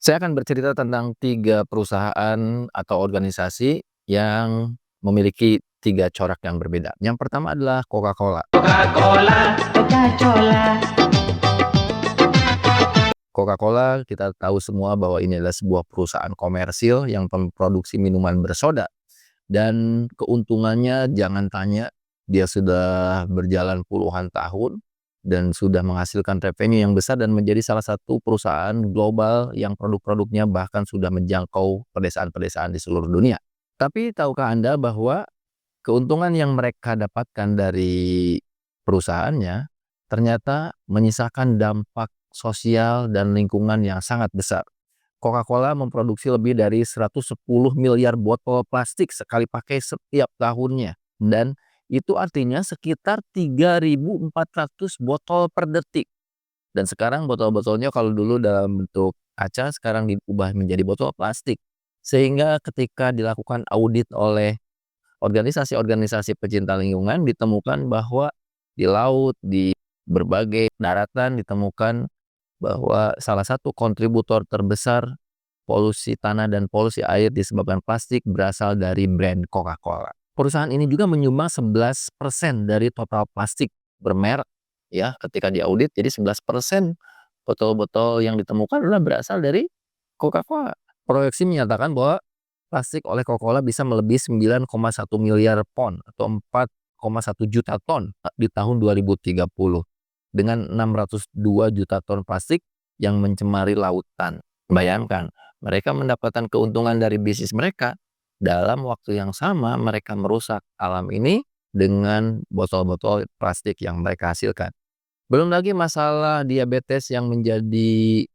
Saya akan bercerita tentang 3 perusahaan atau organisasi yang memiliki 3 corak yang berbeda. Yang pertama adalah Coca-Cola. Coca-Cola, Coca-Cola. Coca-Cola kita tahu semua bahwa ini adalah sebuah perusahaan komersil yang memproduksi minuman bersoda, dan keuntungannya jangan tanya, dia sudah berjalan puluhan tahun dan sudah menghasilkan revenue yang besar dan menjadi salah satu perusahaan global yang produk-produknya bahkan sudah menjangkau pedesaan-pedesaan di seluruh dunia. Tapi tahukah Anda bahwa keuntungan yang mereka dapatkan dari perusahaannya ternyata menyisakan dampak sosial dan lingkungan yang sangat besar. Coca-Cola memproduksi lebih dari 110 miliar botol plastik sekali pakai setiap tahunnya. Dan itu artinya sekitar 3.400 botol per detik. Dan sekarang botol-botolnya kalau dulu dalam bentuk kaca, sekarang diubah menjadi botol plastik. Sehingga ketika dilakukan audit oleh organisasi-organisasi pecinta lingkungan, ditemukan bahwa di laut, di berbagai daratan ditemukan bahwa salah satu kontributor terbesar polusi tanah dan polusi air disebabkan plastik berasal dari brand Coca-Cola. Perusahaan ini juga menyumbang 11% dari total plastik bermerek ya ketika diaudit. Jadi 11% botol-botol yang ditemukan adalah berasal dari Coca-Cola. Proyeksi menyatakan bahwa plastik oleh Coca-Cola bisa melebihi 9,1 miliar pon atau 4,1 juta ton di tahun 2030 dengan 602 juta ton plastik yang mencemari lautan. Bayangkan, mereka mendapatkan keuntungan dari bisnis mereka, dalam waktu yang sama mereka merusak alam ini dengan botol-botol plastik yang mereka hasilkan. Belum lagi masalah diabetes yang menjadi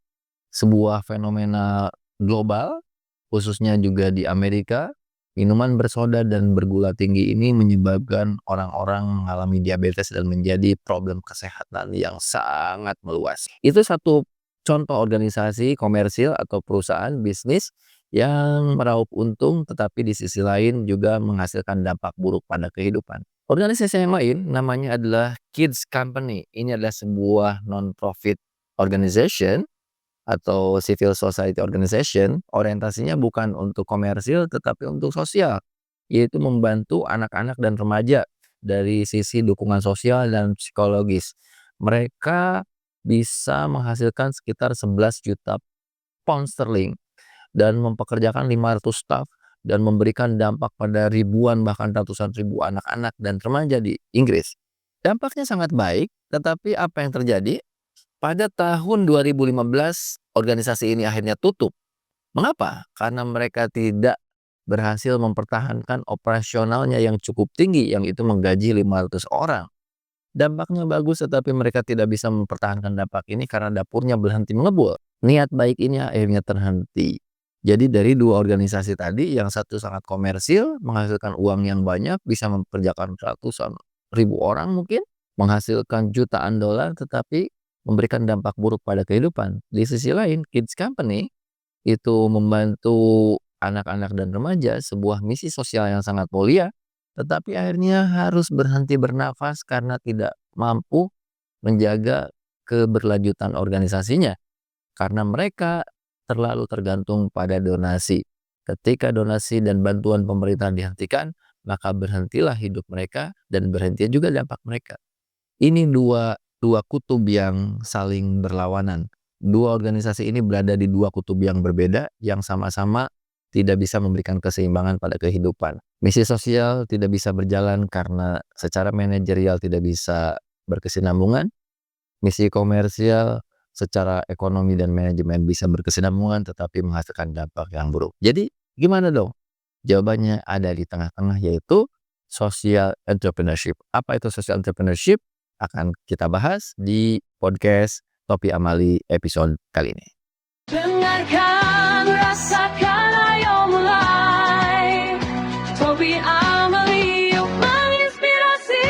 sebuah fenomena global, khususnya juga di Amerika. Minuman bersoda dan bergula tinggi ini menyebabkan orang-orang mengalami diabetes dan menjadi problem kesehatan yang sangat meluas. Itu satu contoh organisasi komersil atau perusahaan bisnis yang meraup untung, tetapi di sisi lain juga menghasilkan dampak buruk pada kehidupan. Organisasi yang lain namanya adalah Kids Company. Ini adalah sebuah non-profit organization atau civil society organization. Orientasinya bukan untuk komersil tetapi untuk sosial, yaitu membantu anak-anak dan remaja dari sisi dukungan sosial dan psikologis. Mereka bisa menghasilkan sekitar 11 juta pound sterling dan mempekerjakan 500 staf dan memberikan dampak pada ribuan bahkan ratusan ribu anak-anak dan remaja di Inggris. Dampaknya sangat baik, tetapi apa yang terjadi? Pada tahun 2015, organisasi ini akhirnya tutup. Mengapa? Karena mereka tidak berhasil mempertahankan operasionalnya yang cukup tinggi, yang itu menggaji 500 orang. Dampaknya bagus, tetapi mereka tidak bisa mempertahankan dampak ini karena dapurnya berhenti mengebul. Niat baik ini akhirnya terhenti. Jadi dari dua organisasi tadi, yang satu sangat komersil, menghasilkan uang yang banyak, bisa mempekerjakan ratusan ribu orang mungkin, menghasilkan jutaan dolar, tetapi memberikan dampak buruk pada kehidupan. Di sisi lain, Kids Company itu membantu anak-anak dan remaja, sebuah misi sosial yang sangat mulia, tetapi akhirnya harus berhenti bernafas karena tidak mampu menjaga keberlanjutan organisasinya. Karena mereka terlalu tergantung pada donasi. Ketika donasi dan bantuan pemerintah dihentikan, maka berhentilah hidup mereka dan berhenti juga dampak mereka. Ini dua kutub yang saling berlawanan. Dua organisasi ini berada di dua kutub yang berbeda, yang sama-sama tidak bisa memberikan keseimbangan pada kehidupan. Misi sosial tidak bisa berjalan karena secara manajerial tidak bisa berkesinambungan. Misi komersial secara ekonomi dan manajemen bisa berkesinambungan tetapi menghasilkan dampak yang buruk. Jadi gimana dong? Jawabannya ada di tengah-tengah, yaitu social entrepreneurship. Apa itu social entrepreneurship? Akan kita bahas di podcast Topi Amali episode kali ini. Dengarkan, rasakan, ayo mulai. Topi Amali yuk menginspirasi.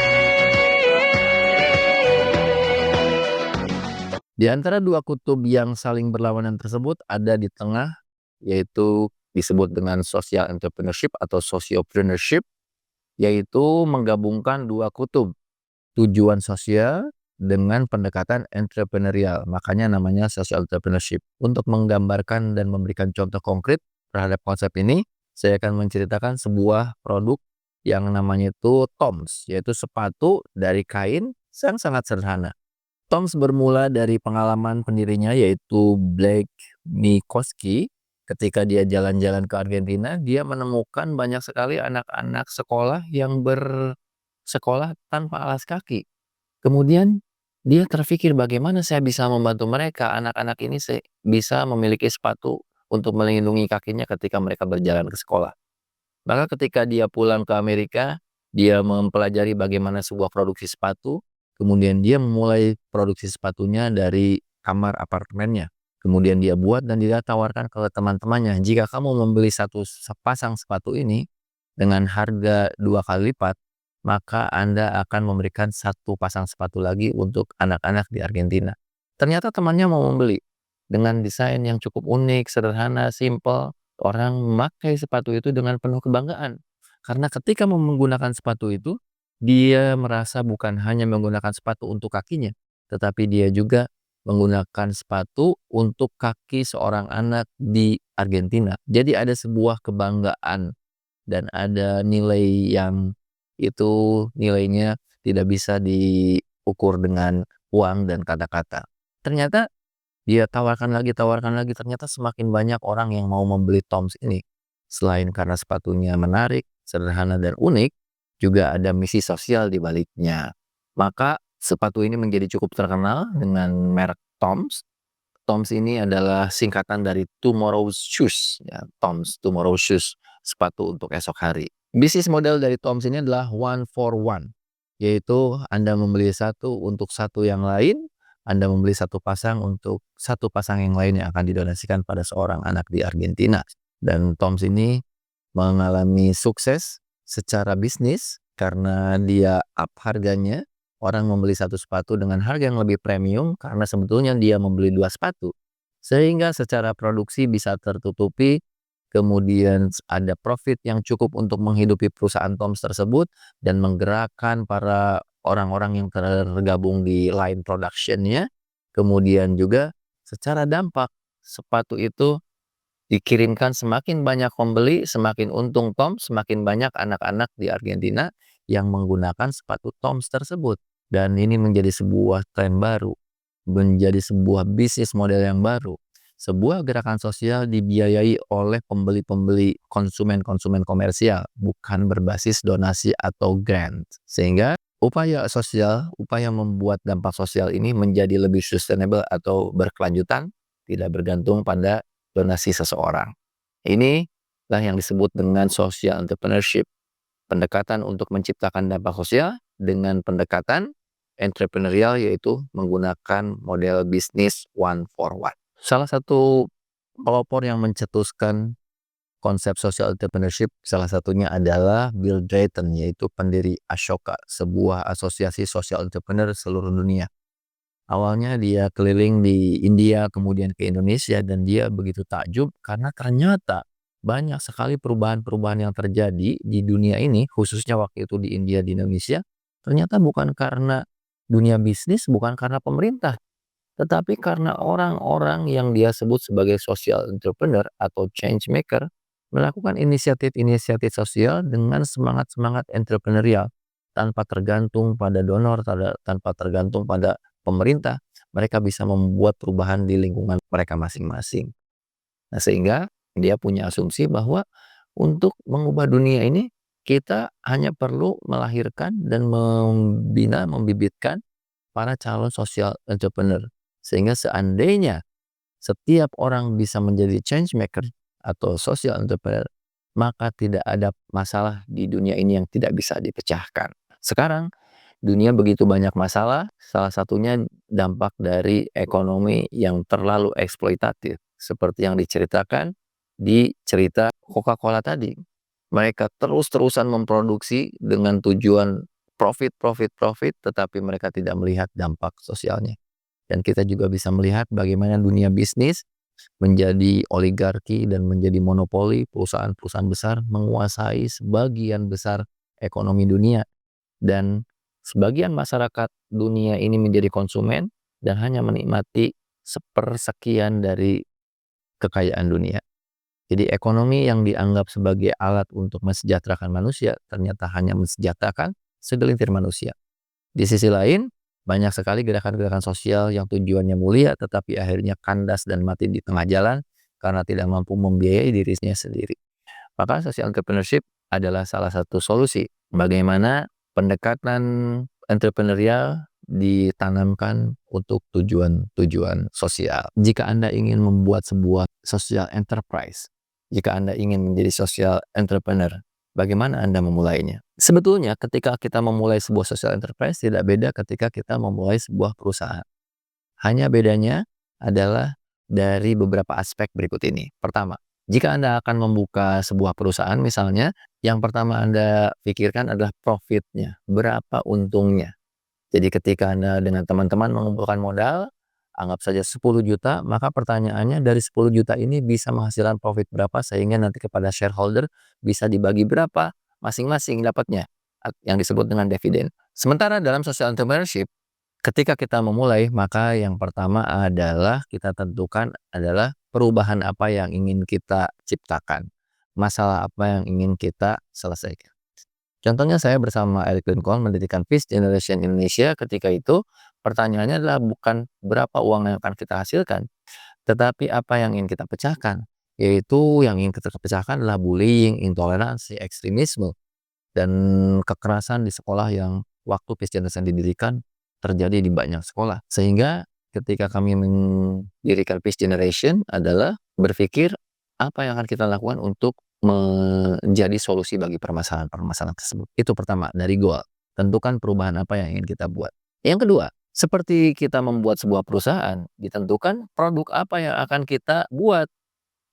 Di antara dua kutub yang saling berlawanan tersebut ada di tengah, yaitu disebut dengan social entrepreneurship atau sociopreneurship, yaitu menggabungkan dua kutub, tujuan sosial dengan pendekatan entrepreneurial, makanya namanya social entrepreneurship. Untuk menggambarkan dan memberikan contoh konkret terhadap konsep ini, saya akan menceritakan sebuah produk yang namanya itu TOMS, yaitu sepatu dari kain yang sangat sederhana. TOMS bermula dari pengalaman pendirinya yaitu Blake Mycoskie. Ketika dia jalan-jalan ke Argentina, dia menemukan banyak sekali anak-anak sekolah yang bersekolah tanpa alas kaki. Kemudian dia terpikir bagaimana saya bisa membantu mereka, anak-anak ini bisa memiliki sepatu untuk melindungi kakinya ketika mereka berjalan ke sekolah. Maka ketika dia pulang ke Amerika, dia mempelajari bagaimana sebuah produksi sepatu, kemudian dia memulai produksi sepatunya dari kamar apartemennya. Kemudian dia buat dan dia tawarkan ke teman-temannya, jika kamu membeli satu sepasang sepatu ini dengan harga 2 kali lipat, maka Anda akan memberikan satu pasang sepatu lagi untuk anak-anak di Argentina. Ternyata temannya mau membeli dengan desain yang cukup unik, sederhana, simple. Orang memakai sepatu itu dengan penuh kebanggaan. Karena ketika menggunakan sepatu itu, dia merasa bukan hanya menggunakan sepatu untuk kakinya, tetapi dia juga menggunakan sepatu untuk kaki seorang anak di Argentina. Jadi ada sebuah kebanggaan dan ada nilai yang itu nilainya tidak bisa diukur dengan uang dan kata-kata. Ternyata dia tawarkan lagi, ternyata semakin banyak orang yang mau membeli TOMS ini. Selain karena sepatunya menarik, sederhana dan unik, juga ada misi sosial di baliknya. Maka sepatu ini menjadi cukup terkenal dengan merek TOMS. TOMS ini adalah singkatan dari Tomorrow's Shoes, ya, TOMS, Tomorrow's Shoes, sepatu untuk esok hari. Bisnis model dari TOMS ini adalah one for one, yaitu Anda membeli satu untuk satu yang lain, Anda membeli satu pasang untuk satu pasang yang lain yang akan didonasikan pada seorang anak di Argentina. Dan TOMS ini mengalami sukses secara bisnis karena dia up harganya. Orang membeli satu sepatu dengan harga yang lebih premium karena sebetulnya dia membeli 2 sepatu. Sehingga secara produksi bisa tertutupi, kemudian ada profit yang cukup untuk menghidupi perusahaan TOMS tersebut dan menggerakkan para orang-orang yang tergabung di line production-nya. Kemudian juga secara dampak sepatu itu dikirimkan semakin banyak pembeli, semakin untung TOMS, semakin banyak anak-anak di Argentina yang menggunakan sepatu TOMS tersebut. Dan ini menjadi sebuah tren baru, menjadi sebuah bisnis model yang baru. Sebuah gerakan sosial dibiayai oleh pembeli-pembeli konsumen-konsumen komersial, bukan berbasis donasi atau grant. Sehingga upaya sosial, upaya membuat dampak sosial ini menjadi lebih sustainable atau berkelanjutan, tidak bergantung pada donasi seseorang. Inilah yang disebut dengan social entrepreneurship. Pendekatan untuk menciptakan dampak sosial dengan pendekatan entrepreneurial, yaitu menggunakan model bisnis one for one. Salah satu pelopor yang mencetuskan konsep social entrepreneurship salah satunya adalah Bill Drayton, yaitu pendiri Ashoka, sebuah asosiasi social entrepreneur seluruh dunia. Awalnya dia keliling di India, kemudian ke Indonesia, dan dia begitu takjub karena ternyata banyak sekali perubahan-perubahan yang terjadi di dunia ini, khususnya waktu itu di India, di Indonesia, ternyata bukan karena dunia bisnis, bukan karena pemerintah, tetapi karena orang-orang yang dia sebut sebagai social entrepreneur atau change maker melakukan inisiatif-inisiatif sosial dengan semangat-semangat entrepreneurial tanpa tergantung pada donor, tanpa tergantung pada pemerintah. Mereka bisa membuat perubahan di lingkungan mereka masing-masing. Nah, sehingga dia punya asumsi bahwa untuk mengubah dunia ini kita hanya perlu melahirkan dan membina, membibitkan para calon social entrepreneur. Sehingga seandainya setiap orang bisa menjadi change maker atau social entrepreneur, maka tidak ada masalah di dunia ini yang tidak bisa dipecahkan. Sekarang dunia begitu banyak masalah, salah satunya dampak dari ekonomi yang terlalu eksploitatif, seperti yang diceritakan di cerita Coca-Cola tadi. Mereka terus-terusan memproduksi dengan tujuan profit, tetapi mereka tidak melihat dampak sosialnya. Dan kita juga bisa melihat bagaimana dunia bisnis menjadi oligarki dan menjadi monopoli, perusahaan-perusahaan besar menguasai sebagian besar ekonomi dunia. Dan Sebagian masyarakat dunia ini menjadi konsumen dan hanya menikmati sepersekian dari kekayaan dunia. Jadi ekonomi yang dianggap sebagai alat untuk mensejahterakan manusia ternyata hanya mensejahterakan segelintir manusia. Di sisi lain, banyak sekali gerakan-gerakan sosial yang tujuannya mulia tetapi akhirnya kandas dan mati di tengah jalan karena tidak mampu membiayai dirinya sendiri. Maka social entrepreneurship adalah salah satu solusi bagaimana pendekatan entrepreneurial ditanamkan untuk tujuan-tujuan sosial. Jika Anda ingin membuat sebuah social enterprise, jika Anda ingin menjadi social entrepreneur, bagaimana Anda memulainya? Sebetulnya ketika kita memulai sebuah social enterprise tidak beda ketika kita memulai sebuah perusahaan. Hanya bedanya adalah dari beberapa aspek berikut ini. Pertama, jika Anda akan membuka sebuah perusahaan misalnya, yang pertama Anda pikirkan adalah profitnya, berapa untungnya. Jadi ketika Anda dengan teman-teman mengumpulkan modal, anggap saja 10 juta, maka pertanyaannya dari 10 juta ini bisa menghasilkan profit berapa sehingga nanti kepada shareholder bisa dibagi berapa masing-masing dapatnya, yang disebut dengan dividen. Sementara dalam social entrepreneurship, ketika kita memulai, maka yang pertama adalah kita tentukan adalah perubahan apa yang ingin kita ciptakan, masalah apa yang ingin kita selesaikan. Contohnya saya bersama Eric Lincoln mendirikan Peace Generation Indonesia. Ketika itu pertanyaannya adalah bukan berapa uang yang akan kita hasilkan, tetapi apa yang ingin kita pecahkan. Yaitu yang ingin kita pecahkan adalah bullying, intoleransi, ekstremisme, dan kekerasan di sekolah yang waktu Peace Generation didirikan terjadi di banyak sekolah. Sehingga ketika kami mendirikan Peace Generation adalah berpikir apa yang akan kita lakukan untuk menjadi solusi bagi permasalahan-permasalahan tersebut. Itu pertama, dari goal. Tentukan perubahan apa yang ingin kita buat. Yang kedua, seperti kita membuat sebuah perusahaan, ditentukan produk apa yang akan kita buat,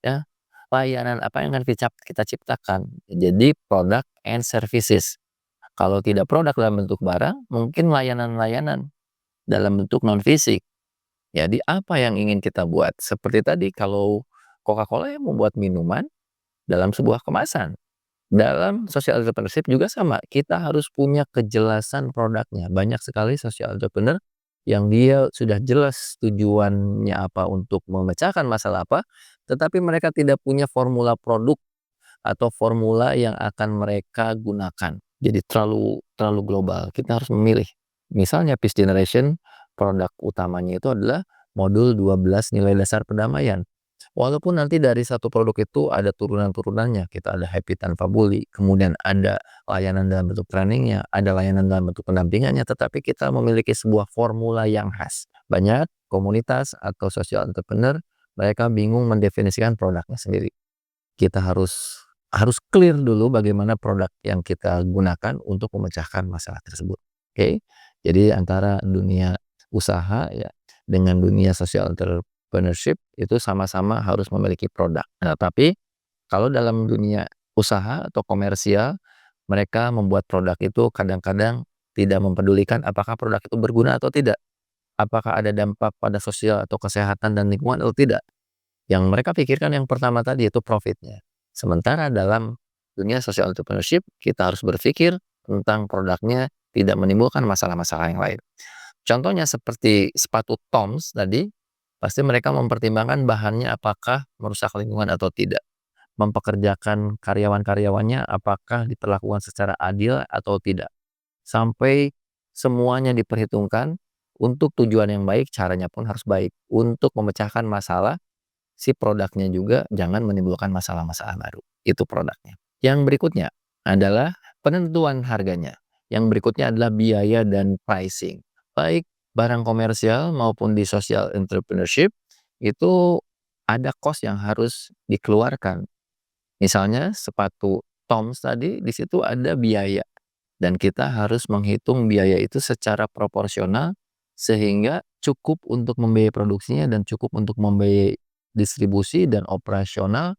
ya. Layanan apa yang akan kita ciptakan. Jadi product and services. Kalau tidak produk dalam bentuk barang, mungkin layanan-layanan dalam bentuk non fisik. Jadi apa yang ingin kita buat? Seperti tadi kalau Coca-Cola yang membuat minuman dalam sebuah kemasan. Dalam social entrepreneurship juga sama, kita harus punya kejelasan produknya. Banyak sekali social entrepreneur yang dia sudah jelas tujuannya apa untuk memecahkan masalah apa, tetapi mereka tidak punya formula produk atau formula yang akan mereka gunakan. Jadi terlalu global. Kita harus memilih. Misalnya Peace Generation, produk utamanya itu adalah modul 12 nilai dasar perdamaian. Walaupun nanti dari satu produk itu ada turunan-turunannya, kita ada happy tanpa bully, kemudian ada layanan dalam bentuk trainingnya, ada layanan dalam bentuk pendampingannya, tetapi kita memiliki sebuah formula yang khas. Banyak komunitas atau social entrepreneur, mereka bingung mendefinisikan produknya sendiri. Kita harus clear dulu bagaimana produk yang kita gunakan untuk memecahkan masalah tersebut. Oke. Jadi antara dunia usaha ya dengan dunia social entrepreneurship itu sama-sama harus memiliki produk. Nah, tapi kalau dalam dunia usaha atau komersial, mereka membuat produk itu kadang-kadang tidak mempedulikan apakah produk itu berguna atau tidak. Apakah ada dampak pada sosial atau kesehatan dan lingkungan atau tidak. Yang mereka pikirkan yang pertama tadi itu profitnya. Sementara dalam dunia social entrepreneurship, kita harus berpikir tentang produknya tidak menimbulkan masalah-masalah yang lain. Contohnya seperti sepatu Toms tadi, pasti mereka mempertimbangkan bahannya apakah merusak lingkungan atau tidak. Mempekerjakan karyawan-karyawannya apakah diperlakukan secara adil atau tidak. Sampai semuanya diperhitungkan untuk tujuan yang baik, caranya pun harus baik. Untuk memecahkan masalah, si produknya juga jangan menimbulkan masalah-masalah baru. Itu produknya. Yang berikutnya adalah penentuan harganya. Yang berikutnya adalah biaya dan pricing. Baik barang komersial maupun di social entrepreneurship itu ada cost yang harus dikeluarkan. Misalnya sepatu Toms tadi di situ ada biaya dan kita harus menghitung biaya itu secara proporsional sehingga cukup untuk membiayai produksinya dan cukup untuk membiayai distribusi dan operasional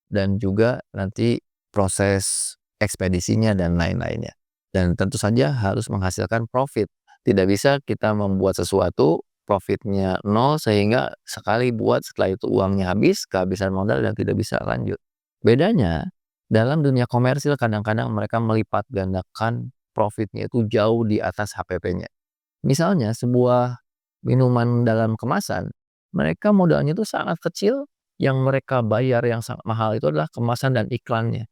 dan juga nanti proses ekspedisinya dan lain-lainnya. Dan tentu saja harus menghasilkan profit. Tidak bisa kita membuat sesuatu profitnya nol sehingga sekali buat setelah itu uangnya habis, kehabisan modal dan tidak bisa lanjut. Bedanya dalam dunia komersil kadang-kadang mereka melipat gandakan profitnya itu jauh di atas HPP-nya. Misalnya sebuah minuman dalam kemasan, mereka modalnya itu sangat kecil, yang mereka bayar yang sangat mahal itu adalah kemasan dan iklannya.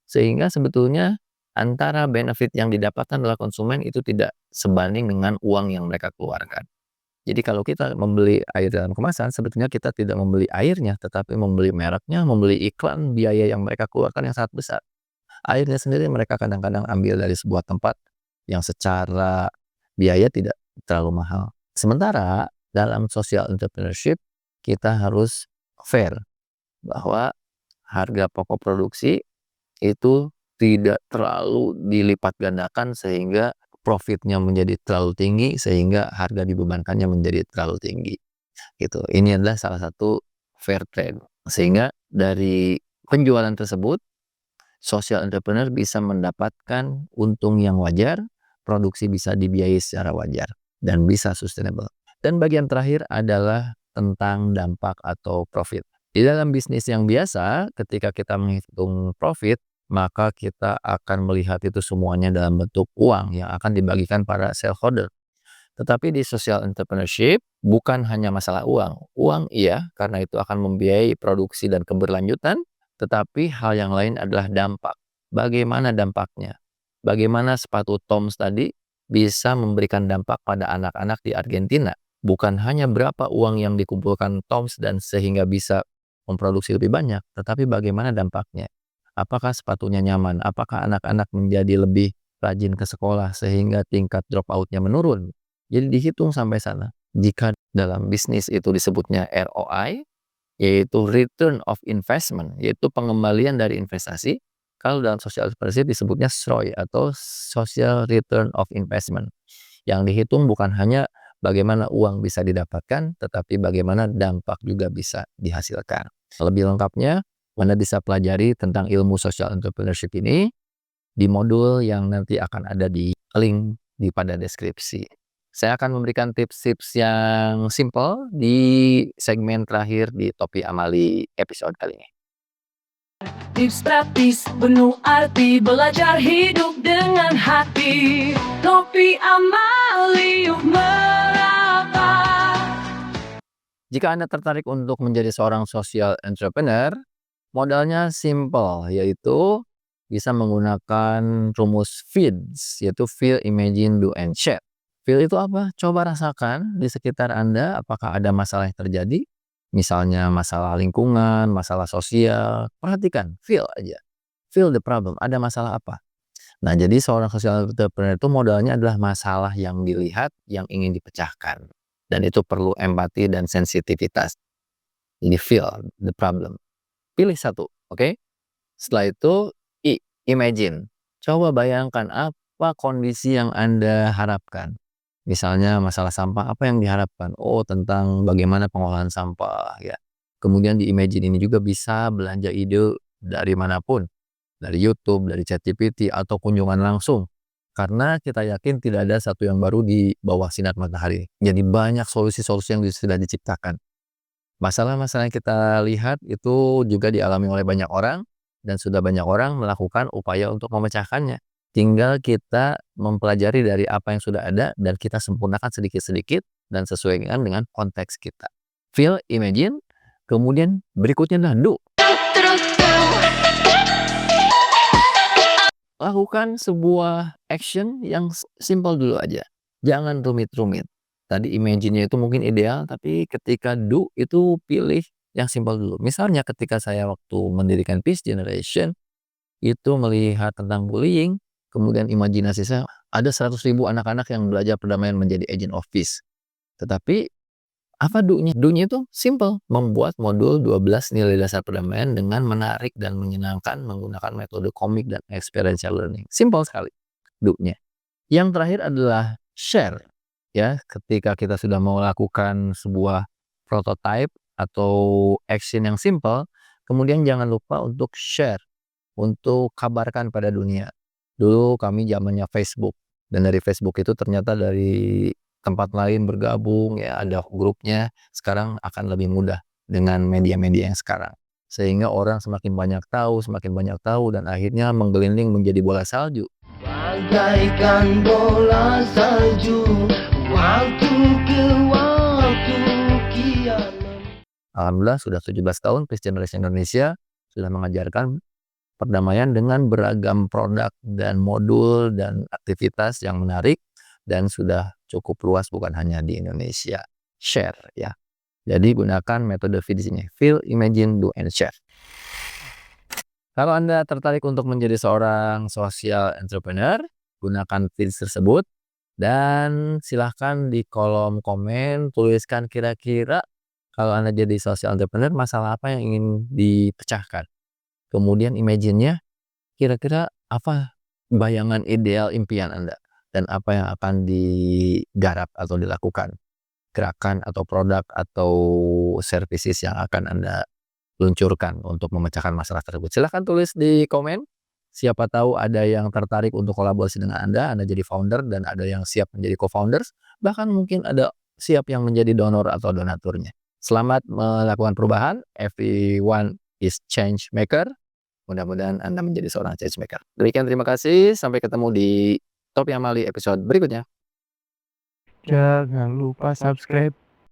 Sehingga sebetulnya antara benefit yang didapatkan oleh konsumen itu tidak sebanding dengan uang yang mereka keluarkan. Jadi kalau kita membeli air dalam kemasan, sebetulnya kita tidak membeli airnya, tetapi membeli mereknya, membeli iklan, biaya yang mereka keluarkan yang sangat besar. Airnya sendiri mereka kadang-kadang ambil dari sebuah tempat yang secara biaya tidak terlalu mahal. Sementara dalam social entrepreneurship, kita harus fair bahwa harga pokok produksi itu tidak terlalu dilipat gandakan sehingga profitnya menjadi terlalu tinggi, sehingga harga dibebankannya menjadi terlalu tinggi, gitu. Ini adalah salah satu fair trade. Sehingga dari penjualan tersebut, social entrepreneur bisa mendapatkan untung yang wajar, produksi bisa dibiayai secara wajar, dan bisa sustainable. Dan bagian terakhir adalah tentang dampak atau profit. Di dalam bisnis yang biasa, ketika kita menghitung profit, maka kita akan melihat itu semuanya dalam bentuk uang yang akan dibagikan para shareholder. Tetapi di social entrepreneurship bukan hanya masalah uang. Uang iya, karena itu akan membiayai produksi dan keberlanjutan, tetapi hal yang lain adalah dampak. Bagaimana dampaknya? Bagaimana sepatu Toms tadi bisa memberikan dampak pada anak-anak di Argentina? Bukan hanya berapa uang yang dikumpulkan Toms dan sehingga bisa memproduksi lebih banyak, tetapi bagaimana dampaknya? Apakah sepatunya nyaman? Apakah anak-anak menjadi lebih rajin ke sekolah sehingga tingkat drop out-nya menurun? Jadi dihitung sampai sana. Jika dalam bisnis itu disebutnya ROI, yaitu return of investment, yaitu pengembalian dari investasi. Kalau dalam social entrepreneurship disebutnya SROI atau social return of investment. Yang dihitung bukan hanya bagaimana uang bisa didapatkan, tetapi bagaimana dampak juga bisa dihasilkan. Lebih lengkapnya, Anda bisa pelajari tentang ilmu social entrepreneurship ini di modul yang nanti akan ada di link pada deskripsi. Saya akan memberikan tips-tips yang simple di segmen terakhir di Topi Amali episode kali ini. Tips praktis penuh arti, belajar hidup dengan hati. Topi Amali yuk meraba. Jika Anda tertarik untuk menjadi seorang social entrepreneur, modalnya simple, yaitu bisa menggunakan rumus FEEDS, yaitu Feel, Imagine, Do, and Share. Feel itu apa? Coba rasakan di sekitar Anda apakah ada masalah yang terjadi, misalnya masalah lingkungan, masalah sosial. Perhatikan, feel aja. Feel the problem, ada masalah apa? Nah, jadi seorang social entrepreneur itu modalnya adalah masalah yang dilihat, yang ingin dipecahkan. Dan itu perlu empati dan sensitivitas. Jadi feel the problem. Pilih satu, oke? Setelah itu, imagine. Coba bayangkan apa kondisi yang Anda harapkan. Misalnya masalah sampah, apa yang diharapkan? Oh, tentang bagaimana pengolahan sampah, ya. Kemudian di imagine ini juga bisa belanja ide dari manapun. Dari YouTube, dari ChatGPT, atau kunjungan langsung. Karena kita yakin tidak ada satu yang baru di bawah sinar matahari. Jadi banyak solusi-solusi yang sudah diciptakan. Masalah-masalah yang kita lihat itu juga dialami oleh banyak orang, dan sudah banyak orang melakukan upaya untuk memecahkannya. Tinggal kita mempelajari dari apa yang sudah ada dan kita sempurnakan sedikit-sedikit dan sesuaikan dengan konteks kita. Feel, imagine, kemudian berikutnya adalah do. Lakukan sebuah action yang simple dulu aja. Jangan rumit-rumit. Tadi imagine-nya itu mungkin ideal, tapi ketika do itu pilih yang simple dulu. Misalnya ketika saya waktu mendirikan Peace Generation, itu melihat tentang bullying, kemudian imajinasi saya, ada 100.000 anak-anak yang belajar perdamaian menjadi agent of peace. Tetapi apa do-nya? Do-nya itu simple, membuat modul 12 nilai dasar perdamaian dengan menarik dan menyenangkan menggunakan metode komik dan experiential learning. Simple sekali do-nya. Yang terakhir adalah share. Ya, ketika kita sudah melakukan sebuah prototype atau action yang simple, kemudian jangan lupa untuk share, untuk kabarkan pada dunia. Dulu kami zamannya Facebook, dan dari Facebook itu ternyata dari tempat lain bergabung, ya ada grupnya. Sekarang akan lebih mudah dengan media-media yang sekarang. Sehingga orang semakin banyak tahu, dan akhirnya menggelinding menjadi bola salju. bagaikan bola salju, waktu ke waktu kian. Alhamdulillah sudah 17 tahun Peace Generation Indonesia sudah mengajarkan perdamaian dengan beragam produk dan modul dan aktivitas yang menarik dan sudah cukup luas bukan hanya di Indonesia. Share ya. Jadi gunakan metode V di sini. Feel, imagine, do, and share. Kalau Anda tertarik untuk menjadi seorang social entrepreneur, gunakan tips tersebut dan silahkan di kolom komen tuliskan kira-kira kalau Anda jadi social entrepreneur masalah apa yang ingin dipecahkan. Kemudian imagine-nya kira-kira apa bayangan ideal impian Anda dan apa yang akan digarap atau dilakukan. Gerakan atau produk atau services yang akan Anda luncurkan untuk memecahkan masalah tersebut. Silahkan tulis di komen. Siapa tahu ada yang tertarik untuk kolaborasi dengan Anda jadi founder dan ada yang siap menjadi co-founders, bahkan mungkin ada siap yang menjadi donor atau donaturnya. Selamat melakukan perubahan. Everyone is change maker. Mudah-mudahan Anda menjadi seorang change maker. Demikian, terima kasih. Sampai ketemu di Topi Amali episode berikutnya. Jangan lupa subscribe